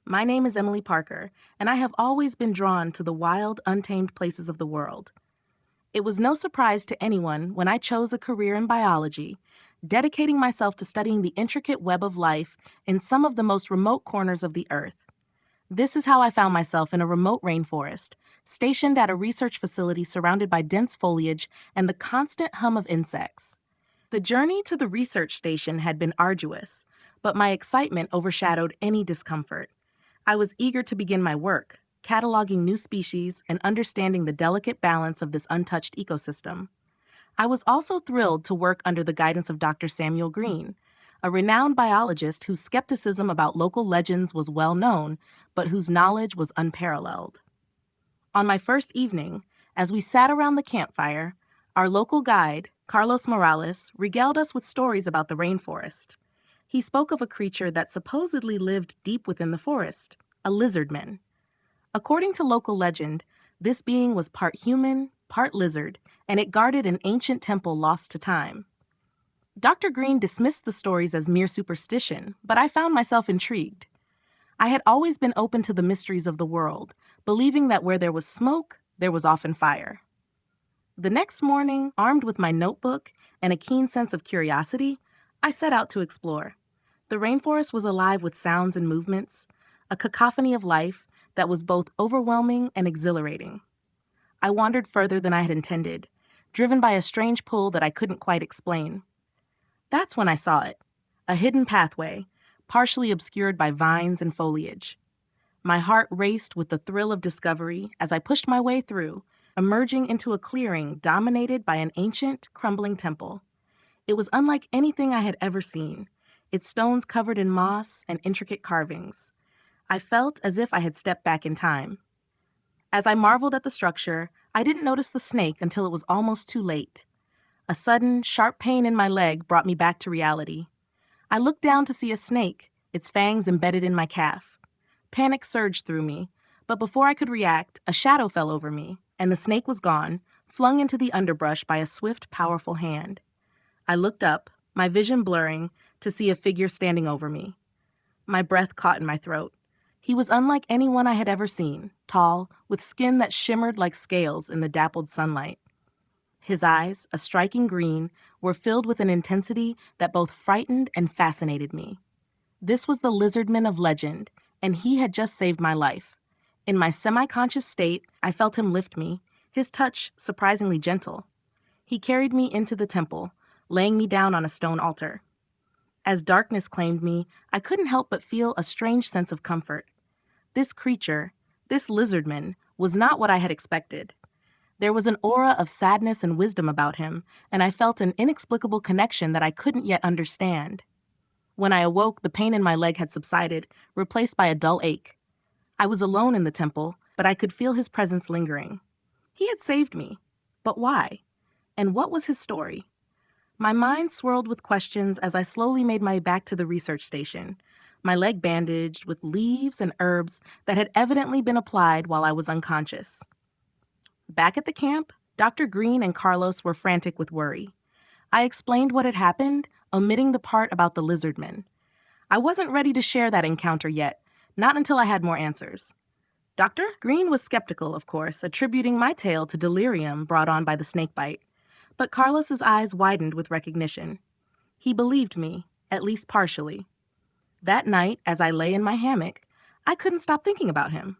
My name is Emily Parker, and I have always been drawn to the wild, untamed places of the world. It was no surprise to anyone when I chose a career in biology, dedicating myself to studying the intricate web of life in some of the most remote corners of the Earth. This is how I found myself in a remote rainforest, stationed at a research facility surrounded by dense foliage and the constant hum of insects. The journey to the research station had been arduous, but my excitement overshadowed any discomfort. I was eager to begin my work, cataloging new species and understanding the delicate balance of this untouched ecosystem. I was also thrilled to work under the guidance of Dr. Samuel Green, a renowned biologist whose skepticism about local legends was well known, but whose knowledge was unparalleled. On my first evening, as we sat around the campfire, our local guide, Carlos Morales, regaled us with stories about the rainforest. He spoke of a creature that supposedly lived deep within the forest, a lizardman. According to local legend, this being was part human, part lizard, and it guarded an ancient temple lost to time. Dr. Green dismissed the stories as mere superstition, but I found myself intrigued. I had always been open to the mysteries of the world, believing that where there was smoke, there was often fire. The next morning, armed with my notebook and a keen sense of curiosity, I set out to explore. The rainforest was alive with sounds and movements, a cacophony of life that was both overwhelming and exhilarating. I wandered further than I had intended, driven by a strange pull that I couldn't quite explain. That's when I saw it, a hidden pathway, partially obscured by vines and foliage. My heart raced with the thrill of discovery as I pushed my way through, emerging into a clearing dominated by an ancient, crumbling temple. It was unlike anything I had ever seen, its stones covered in moss and intricate carvings. I felt as if I had stepped back in time. As I marveled at the structure, I didn't notice the snake until it was almost too late. A sudden, sharp pain in my leg brought me back to reality. I looked down to see a snake, its fangs embedded in my calf. Panic surged through me, but before I could react, a shadow fell over me, and the snake was gone, flung into the underbrush by a swift, powerful hand. I looked up, my vision blurring, to see a figure standing over me. My breath caught in my throat. He was unlike anyone I had ever seen, tall, with skin that shimmered like scales in the dappled sunlight. His eyes, a striking green, were filled with an intensity that both frightened and fascinated me. This was the Lizardman of legend, and he had just saved my life. In my semi-conscious state, I felt him lift me, his touch surprisingly gentle. He carried me into the temple, laying me down on a stone altar. As darkness claimed me, I couldn't help but feel a strange sense of comfort. This creature, this lizardman, was not what I had expected. There was an aura of sadness and wisdom about him, and I felt an inexplicable connection that I couldn't yet understand. When I awoke, the pain in my leg had subsided, replaced by a dull ache. I was alone in the temple, but I could feel his presence lingering. He had saved me. But why? And what was his story? My mind swirled with questions as I slowly made my way back to the research station, my leg bandaged with leaves and herbs that had evidently been applied while I was unconscious. Back at the camp, Dr. Green and Carlos were frantic with worry. I explained what had happened, omitting the part about the lizardman. I wasn't ready to share that encounter yet, not until I had more answers. Dr. Green was skeptical, of course, attributing my tale to delirium brought on by the snakebite. But Carlos's eyes widened with recognition. He believed me, at least partially. That night, as I lay in my hammock, I couldn't stop thinking about him.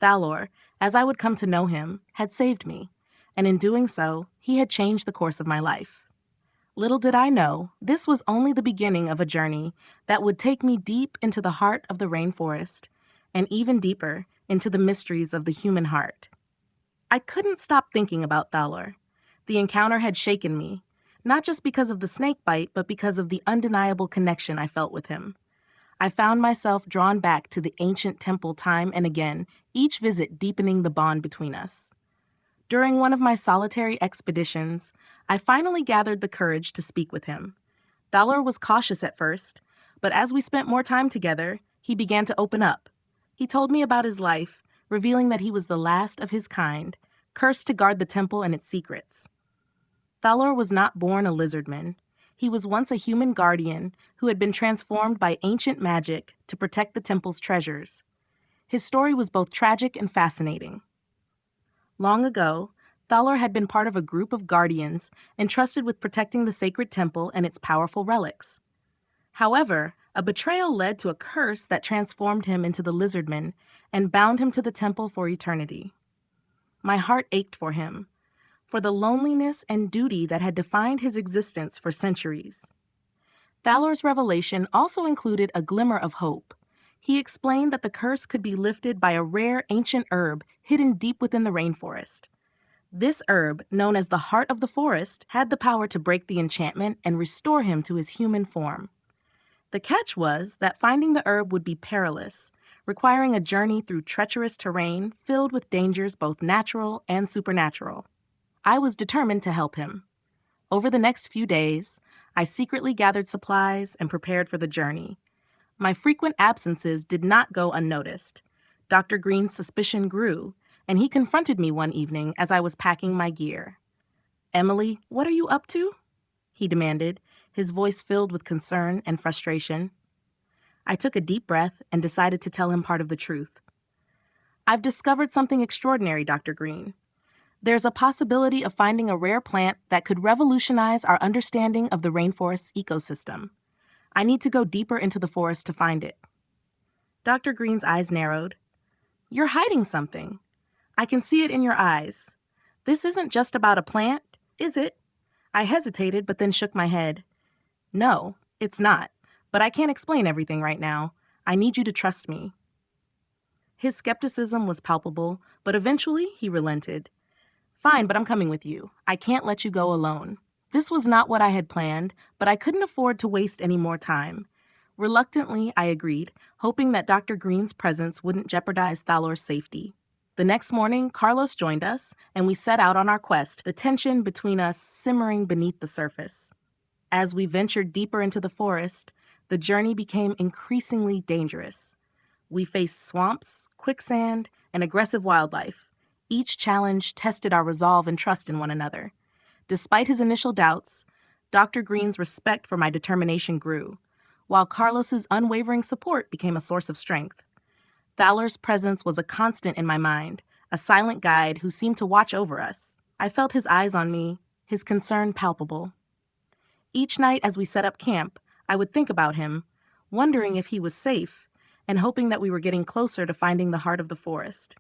Thalor, as I would come to know him, had saved me, and in doing so, he had changed the course of my life. Little did I know, this was only the beginning of a journey that would take me deep into the heart of the rainforest, and even deeper into the mysteries of the human heart. I couldn't stop thinking about Thalor. The encounter had shaken me, not just because of the snake bite, but because of the undeniable connection I felt with him. I found myself drawn back to the ancient temple time and again, each visit deepening the bond between us. During one of my solitary expeditions, I finally gathered the courage to speak with him. Thalor was cautious at first, but as we spent more time together, he began to open up. He told me about his life, revealing that he was the last of his kind, cursed to guard the temple and its secrets. Thalor was not born a lizardman. He was once a human guardian who had been transformed by ancient magic to protect the temple's treasures. His story was both tragic and fascinating. Long ago, Thalor had been part of a group of guardians entrusted with protecting the sacred temple and its powerful relics. However, a betrayal led to a curse that transformed him into the Lizardman and bound him to the temple for eternity. My heart ached for him, for the loneliness and duty that had defined his existence for centuries. Thalor's revelation also included a glimmer of hope. He explained that the curse could be lifted by a rare ancient herb hidden deep within the rainforest. This herb, known as the heart of the forest, had the power to break the enchantment and restore him to his human form. The catch was that finding the herb would be perilous, requiring a journey through treacherous terrain filled with dangers both natural and supernatural. I was determined to help him. Over the next few days, I secretly gathered supplies and prepared for the journey. My frequent absences did not go unnoticed. Dr. Green's suspicion grew, and he confronted me one evening as I was packing my gear. "Emily, what are you up to?" he demanded, his voice filled with concern and frustration. I took a deep breath and decided to tell him part of the truth. "I've discovered something extraordinary, Dr. Green. There's a possibility of finding a rare plant that could revolutionize our understanding of the rainforest's ecosystem. I need to go deeper into the forest to find it." Dr. Green's eyes narrowed. "You're hiding something. I can see it in your eyes. This isn't just about a plant, is it?" I hesitated, but then shook my head. "No, it's not. But I can't explain everything right now. I need you to trust me." His skepticism was palpable, but eventually he relented. "Fine, but I'm coming with you. I can't let you go alone." This was not what I had planned, but I couldn't afford to waste any more time. Reluctantly, I agreed, hoping that Dr. Green's presence wouldn't jeopardize Thalor's safety. The next morning, Carlos joined us, and we set out on our quest, the tension between us simmering beneath the surface. As we ventured deeper into the forest, the journey became increasingly dangerous. We faced swamps, quicksand, and aggressive wildlife. Each challenge tested our resolve and trust in one another. Despite his initial doubts, Dr. Green's respect for my determination grew, while Carlos's unwavering support became a source of strength. Thalor's presence was a constant in my mind, a silent guide who seemed to watch over us. I felt his eyes on me, his concern palpable. Each night as we set up camp, I would think about him, wondering if he was safe, and hoping that we were getting closer to finding the heart of the forest.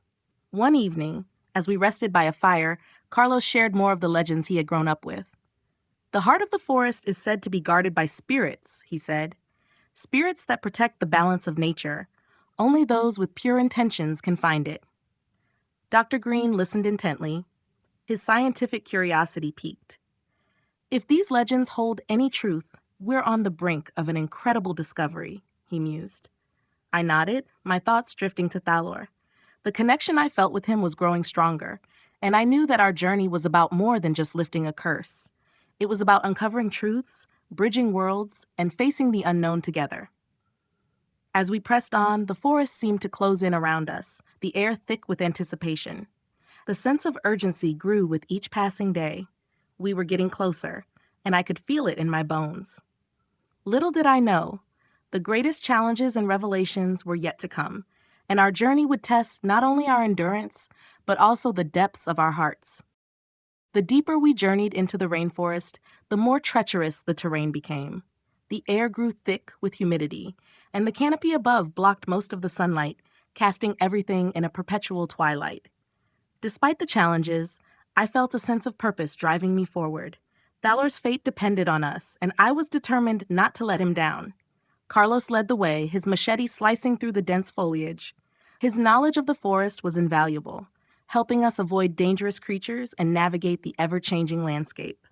One evening, as we rested by a fire, Carlos shared more of the legends he had grown up with. "The heart of the forest is said to be guarded by spirits," he said. "Spirits that protect the balance of nature. Only those with pure intentions can find it." Dr. Green listened intently. His scientific curiosity piqued. "If these legends hold any truth, we're on the brink of an incredible discovery," he mused. I nodded, my thoughts drifting to Thalor. The connection I felt with him was growing stronger, and I knew that our journey was about more than just lifting a curse. It was about uncovering truths, bridging worlds, and facing the unknown together. As we pressed on, the forest seemed to close in around us, the air thick with anticipation. The sense of urgency grew with each passing day. We were getting closer, and I could feel it in my bones. Little did I know, the greatest challenges and revelations were yet to come, and our journey would test not only our endurance, but also the depths of our hearts. The deeper we journeyed into the rainforest, the more treacherous the terrain became. The air grew thick with humidity, and the canopy above blocked most of the sunlight, casting everything in a perpetual twilight. Despite the challenges, I felt a sense of purpose driving me forward. Thalor's fate depended on us, and I was determined not to let him down. Carlos led the way, his machete slicing through the dense foliage. His knowledge of the forest was invaluable, helping us avoid dangerous creatures and navigate the ever-changing landscape.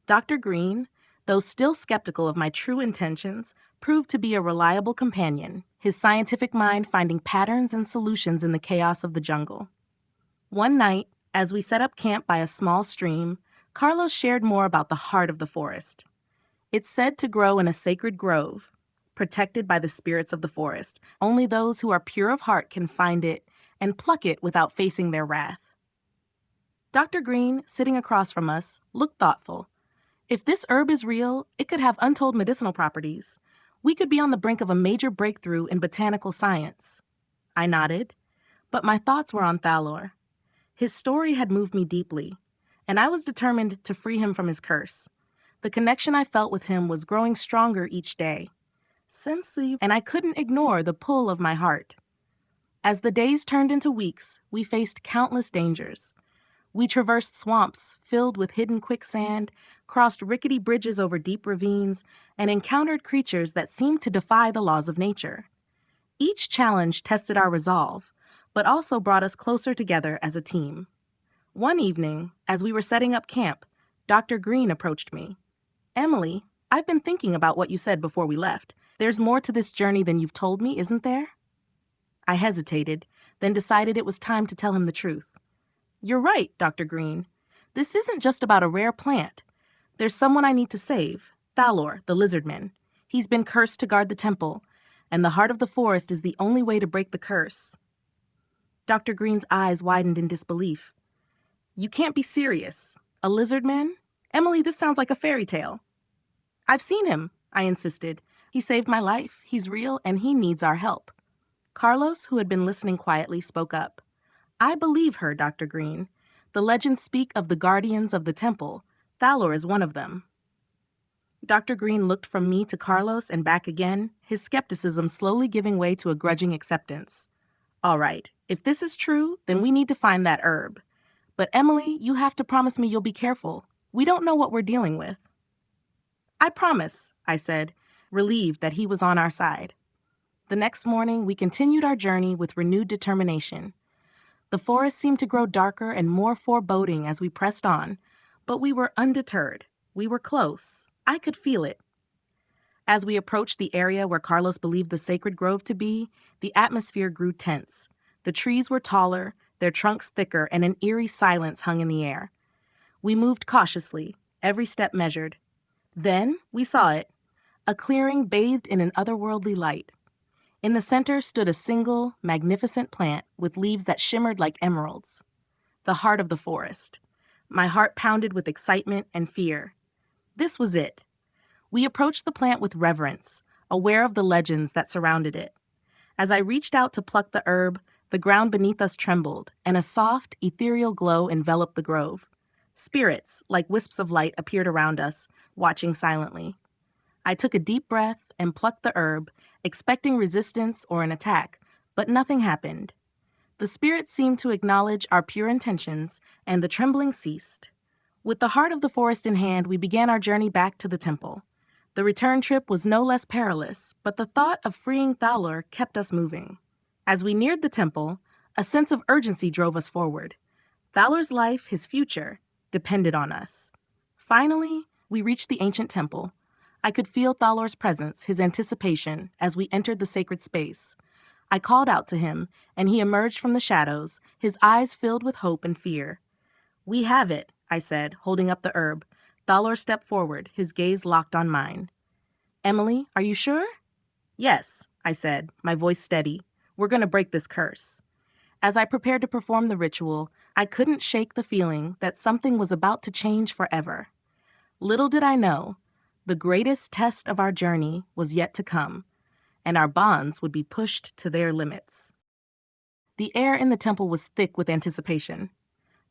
Dr. Green, though still skeptical of my true intentions, proved to be a reliable companion, his scientific mind finding patterns and solutions in the chaos of the jungle. One night, as we set up camp by a small stream, Carlos shared more about the heart of the forest. It's said to grow in a sacred grove, protected by the spirits of the forest. Only those who are pure of heart can find it and pluck it without facing their wrath. Dr. Green, sitting across from us, looked thoughtful. If this herb is real, it could have untold medicinal properties. We could be on the brink of a major breakthrough in botanical science. I nodded, but my thoughts were on Thalor. His story had moved me deeply, and I was determined to free him from his curse. The connection I felt with him was growing stronger each day. And I couldn't ignore the pull of my heart. As the days turned into weeks, we faced countless dangers. We traversed swamps filled with hidden quicksand, crossed rickety bridges over deep ravines, and encountered creatures that seemed to defy the laws of nature. Each challenge tested our resolve, but also brought us closer together as a team. One evening, as we were setting up camp, Dr. Green approached me. "Emily, I've been thinking about what you said before we left. There's more to this journey than you've told me, isn't there?" I hesitated, then decided it was time to tell him the truth. "You're right, Dr. Green. This isn't just about a rare plant. There's someone I need to save, Thalor, the Lizardman. He's been cursed to guard the temple, and the heart of the forest is the only way to break the curse." Dr. Green's eyes widened in disbelief. "You can't be serious. A Lizardman? Emily, this sounds like a fairy tale." "I've seen him," I insisted. "He saved my life. He's real, and he needs our help." Carlos, who had been listening quietly, spoke up. "I believe her, Dr. Green. The legends speak of the guardians of the temple. Thalor is one of them." Dr. Green looked from me to Carlos and back again, his skepticism slowly giving way to a grudging acceptance. "All right, if this is true, then we need to find that herb. But Emily, you have to promise me you'll be careful. We don't know what we're dealing with." "I promise," I said, relieved that he was on our side. The next morning, we continued our journey with renewed determination. The forest seemed to grow darker and more foreboding as we pressed on, but we were undeterred. We were close. I could feel it. As we approached the area where Carlos believed the sacred grove to be, the atmosphere grew tense. The trees were taller, their trunks thicker, and an eerie silence hung in the air. We moved cautiously, every step measured. Then we saw it, a clearing bathed in an otherworldly light. In the center stood a single, magnificent plant with leaves that shimmered like emeralds. The heart of the forest. My heart pounded with excitement and fear. This was it. We approached the plant with reverence, aware of the legends that surrounded it. As I reached out to pluck the herb, the ground beneath us trembled, and a soft, ethereal glow enveloped the grove. Spirits, like wisps of light, appeared around us, watching silently. I took a deep breath and plucked the herb, expecting resistance or an attack, but nothing happened. The spirits seemed to acknowledge our pure intentions, and the trembling ceased. With the heart of the forest in hand, we began our journey back to the temple. The return trip was no less perilous, but the thought of freeing Thalor kept us moving. As we neared the temple, a sense of urgency drove us forward. Thalor's life, his future, depended on us. Finally, we reached the ancient temple. I could feel Thalor's presence, his anticipation, as we entered the sacred space. I called out to him, and he emerged from the shadows, his eyes filled with hope and fear. "We have it," I said, holding up the herb. Thalor stepped forward, his gaze locked on mine. "Emily, are you sure?" "Yes," I said, my voice steady. "We're going to break this curse." As I prepared to perform the ritual, I couldn't shake the feeling that something was about to change forever. Little did I know, the greatest test of our journey was yet to come, and our bonds would be pushed to their limits. The air in the temple was thick with anticipation.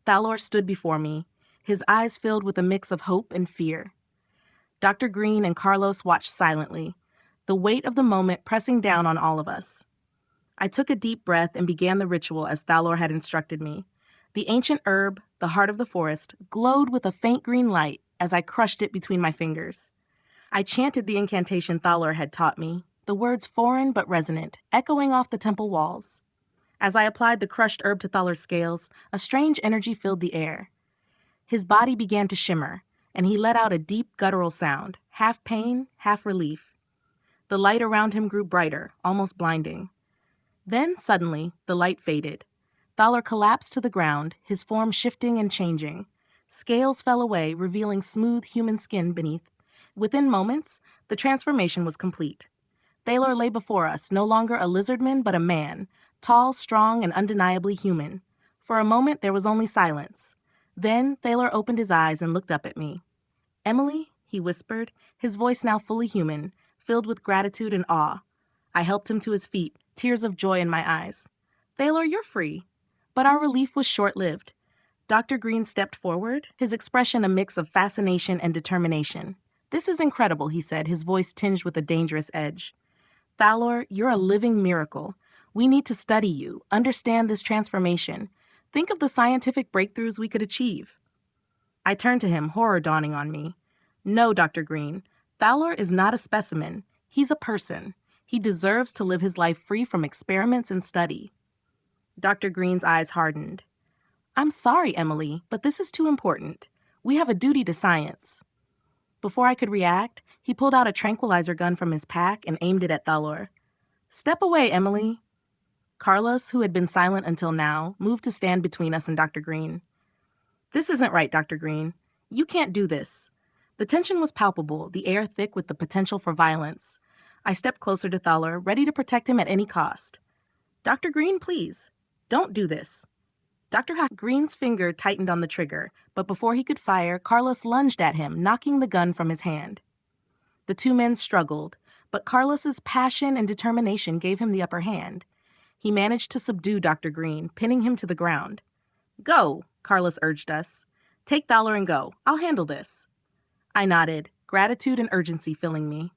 Thalor stood before me, his eyes filled with a mix of hope and fear. Dr. Green and Carlos watched silently, the weight of the moment pressing down on all of us. I took a deep breath and began the ritual as Thalor had instructed me. The ancient herb, the heart of the forest, glowed with a faint green light as I crushed it between my fingers. I chanted the incantation Thalor had taught me, the words foreign but resonant, echoing off the temple walls. As I applied the crushed herb to Thalor's scales, a strange energy filled the air. His body began to shimmer, and he let out a deep guttural sound, half pain, half relief. The light around him grew brighter, almost blinding. Then, suddenly, the light faded. Thalor collapsed to the ground, his form shifting and changing. Scales fell away, revealing smooth human skin beneath. Within moments, the transformation was complete. Thalor lay before us, no longer a lizardman but a man, tall, strong, and undeniably human. For a moment, there was only silence. Then, Thalor opened his eyes and looked up at me. "Emily," he whispered, his voice now fully human, filled with gratitude and awe. I helped him to his feet, tears of joy in my eyes. Thalor, you're free. But our relief was short-lived. Dr. Green stepped forward, his expression a mix of fascination and determination. This is incredible, he said, his voice tinged with a dangerous edge. Thalor, you're a living miracle. We need to study you, understand this transformation. Think of the scientific breakthroughs we could achieve. I turned to him, horror dawning on me. No, Dr. Green. Thalor is not a specimen. He's a person. He deserves to live his life free from experiments and study. Dr. Green's eyes hardened. I'm sorry, Emily, but this is too important. We have a duty to science. Before I could react, he pulled out a tranquilizer gun from his pack and aimed it at Thalor. Step away, Emily. Carlos, who had been silent until now, moved to stand between us and Dr. Green. This isn't right, Dr. Green. You can't do this. The tension was palpable, the air thick with the potential for violence. I stepped closer to Thalor, ready to protect him at any cost. Dr. Green, please, don't do this. Dr. Green's finger tightened on the trigger, but before he could fire, Carlos lunged at him, knocking the gun from his hand. The two men struggled, but Carlos's passion and determination gave him the upper hand. He managed to subdue Dr. Green, pinning him to the ground. Go, Carlos urged us. Take Thalor and go. I'll handle this. I nodded, gratitude and urgency filling me.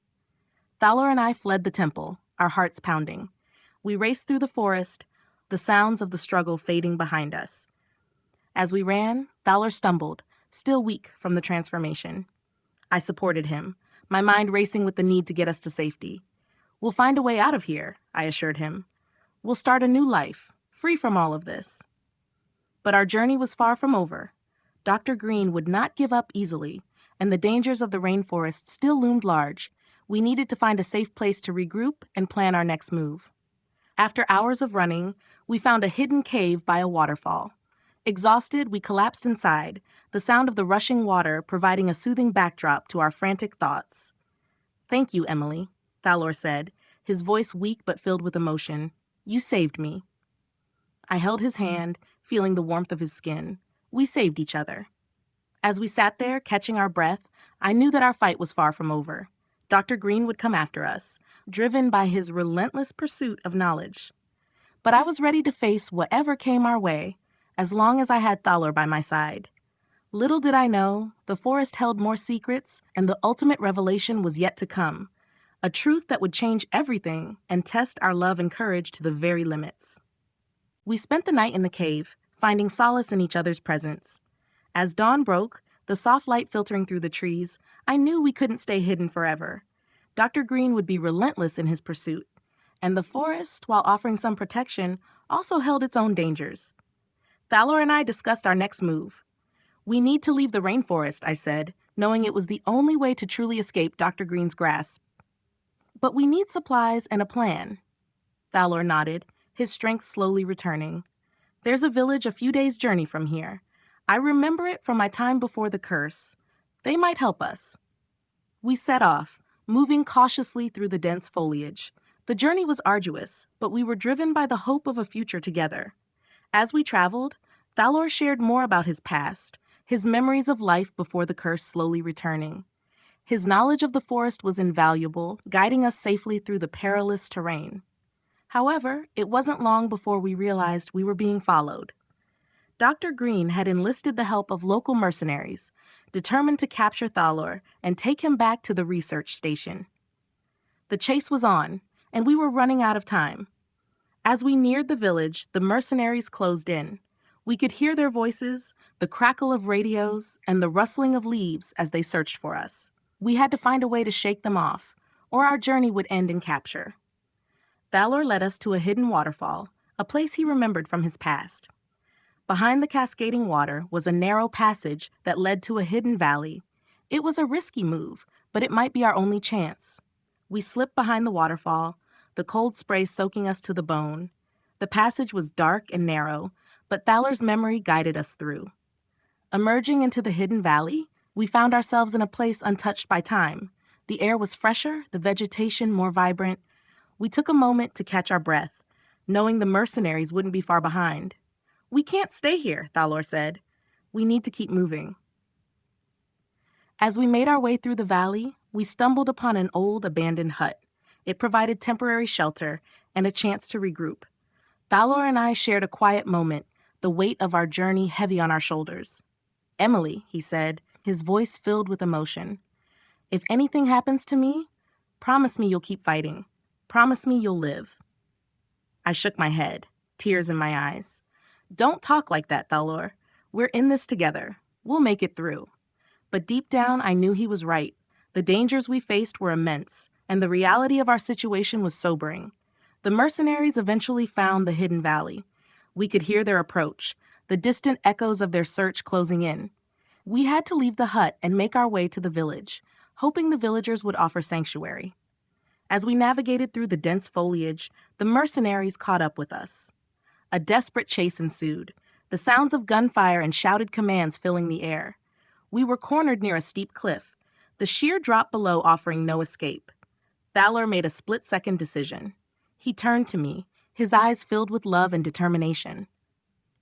Thalor and I fled the temple, our hearts pounding. We raced through the forest, the sounds of the struggle fading behind us. As we ran, Thalor stumbled, still weak from the transformation. I supported him, my mind racing with the need to get us to safety. We'll find a way out of here, I assured him. We'll start a new life, free from all of this. But our journey was far from over. Dr. Green would not give up easily, and the dangers of the rainforest still loomed large. We needed to find a safe place to regroup and plan our next move. After hours of running, we found a hidden cave by a waterfall. Exhausted, we collapsed inside, the sound of the rushing water providing a soothing backdrop to our frantic thoughts. Thank you, Emily, Thalor said, his voice weak but filled with emotion. You saved me. I held his hand, feeling the warmth of his skin. We saved each other. As we sat there, catching our breath, I knew that our fight was far from over. Dr. Green would come after us, driven by his relentless pursuit of knowledge. But I was ready to face whatever came our way, as long as I had Thalor by my side. Little did I know, the forest held more secrets, and the ultimate revelation was yet to come, a truth that would change everything and test our love and courage to the very limits. We spent the night in the cave, finding solace in each other's presence. As dawn broke, the soft light filtering through the trees, I knew we couldn't stay hidden forever. Dr. Green would be relentless in his pursuit, and the forest, while offering some protection, also held its own dangers. Thalor and I discussed our next move. We need to leave the rainforest, I said, knowing it was the only way to truly escape Dr. Green's grasp. But we need supplies and a plan. Thalor nodded, his strength slowly returning. There's a village a few days' journey from here. I remember it from my time before the curse. They might help us. We set off, moving cautiously through the dense foliage. The journey was arduous, but we were driven by the hope of a future together. As we traveled, Thalor shared more about his past, his memories of life before the curse slowly returning. His knowledge of the forest was invaluable, guiding us safely through the perilous terrain. However, it wasn't long before we realized we were being followed. Dr. Green had enlisted the help of local mercenaries, determined to capture Thalor and take him back to the research station. The chase was on, and we were running out of time. As we neared the village, the mercenaries closed in. We could hear their voices, the crackle of radios, and the rustling of leaves as they searched for us. We had to find a way to shake them off, or our journey would end in capture. Thalor led us to a hidden waterfall, a place he remembered from his past. Behind the cascading water was a narrow passage that led to a hidden valley. It was a risky move, but it might be our only chance. We slipped behind the waterfall, the cold spray soaking us to the bone. The passage was dark and narrow, but Thalor's memory guided us through. Emerging into the hidden valley, we found ourselves in a place untouched by time. The air was fresher, the vegetation more vibrant. We took a moment to catch our breath, knowing the mercenaries wouldn't be far behind. We can't stay here, Thalor said. We need to keep moving. As we made our way through the valley, we stumbled upon an old abandoned hut. It provided temporary shelter and a chance to regroup. Thalor and I shared a quiet moment, the weight of our journey heavy on our shoulders. "Emily," he said, his voice filled with emotion, "if anything happens to me, promise me you'll keep fighting. Promise me you'll live." I shook my head, tears in my eyes. "Don't talk like that, Thalor. We're in this together. We'll make it through." But deep down, I knew he was right. The dangers we faced were immense, and the reality of our situation was sobering. The mercenaries eventually found the hidden valley. We could hear their approach, the distant echoes of their search closing in. We had to leave the hut and make our way to the village, hoping the villagers would offer sanctuary. As we navigated through the dense foliage, the mercenaries caught up with us. A desperate chase ensued, the sounds of gunfire and shouted commands filling the air. We were cornered near a steep cliff, the sheer drop below offering no escape. Thalor made a split-second decision. He turned to me, his eyes filled with love and determination.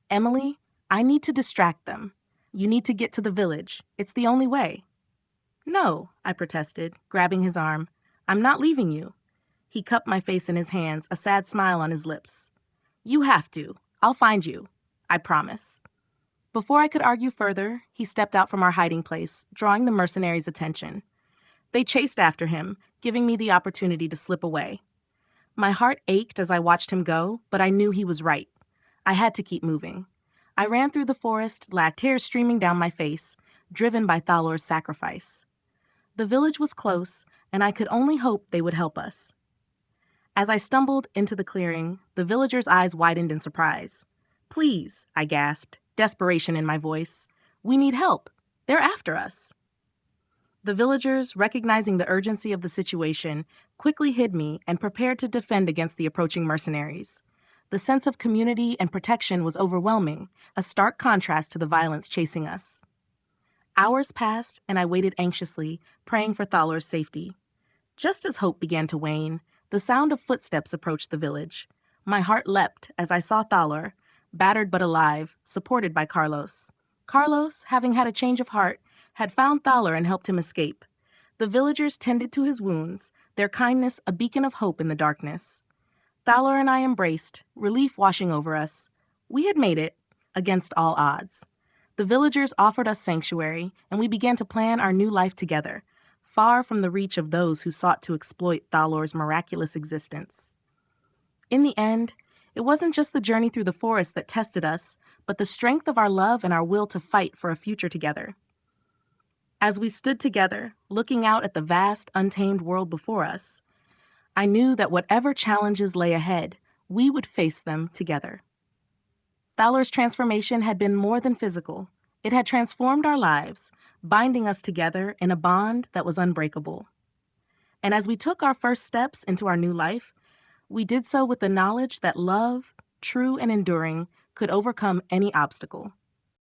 "Emily, I need to distract them. You need to get to the village. It's the only way." "No," I protested, grabbing his arm. "I'm not leaving you." He cupped my face in his hands, a sad smile on his lips. "You have to. I'll find you. I promise." Before I could argue further, he stepped out from our hiding place, drawing the mercenaries' attention. They chased after him, giving me the opportunity to slip away. My heart ached as I watched him go, but I knew he was right. I had to keep moving. I ran through the forest, tears streaming down my face, driven by Thalor's sacrifice. The village was close, and I could only hope they would help us. As I stumbled into the clearing, the villagers' eyes widened in surprise. "Please," I gasped, desperation in my voice. "We need help. They're after us." The villagers, recognizing the urgency of the situation, quickly hid me and prepared to defend against the approaching mercenaries. The sense of community and protection was overwhelming, a stark contrast to the violence chasing us. Hours passed, and I waited anxiously, praying for Thalor's safety. Just as hope began to wane, the sound of footsteps approached the village. My heart leapt as I saw Thalor, battered but alive, supported by Carlos. Carlos, having had a change of heart, had found Thalor and helped him escape. The villagers tended to his wounds, their kindness a beacon of hope in the darkness. Thalor and I embraced, relief washing over us. We had made it, against all odds. The villagers offered us sanctuary, and we began to plan our new life together, far from the reach of those who sought to exploit Thalor's miraculous existence. In the end, it wasn't just the journey through the forest that tested us, but the strength of our love and our will to fight for a future together. As we stood together, looking out at the vast, untamed world before us, I knew that whatever challenges lay ahead, we would face them together. Thalor's transformation had been more than physical. It had transformed our lives, binding us together in a bond that was unbreakable. And as we took our first steps into our new life, we did so with the knowledge that love, true and enduring, could overcome any obstacle.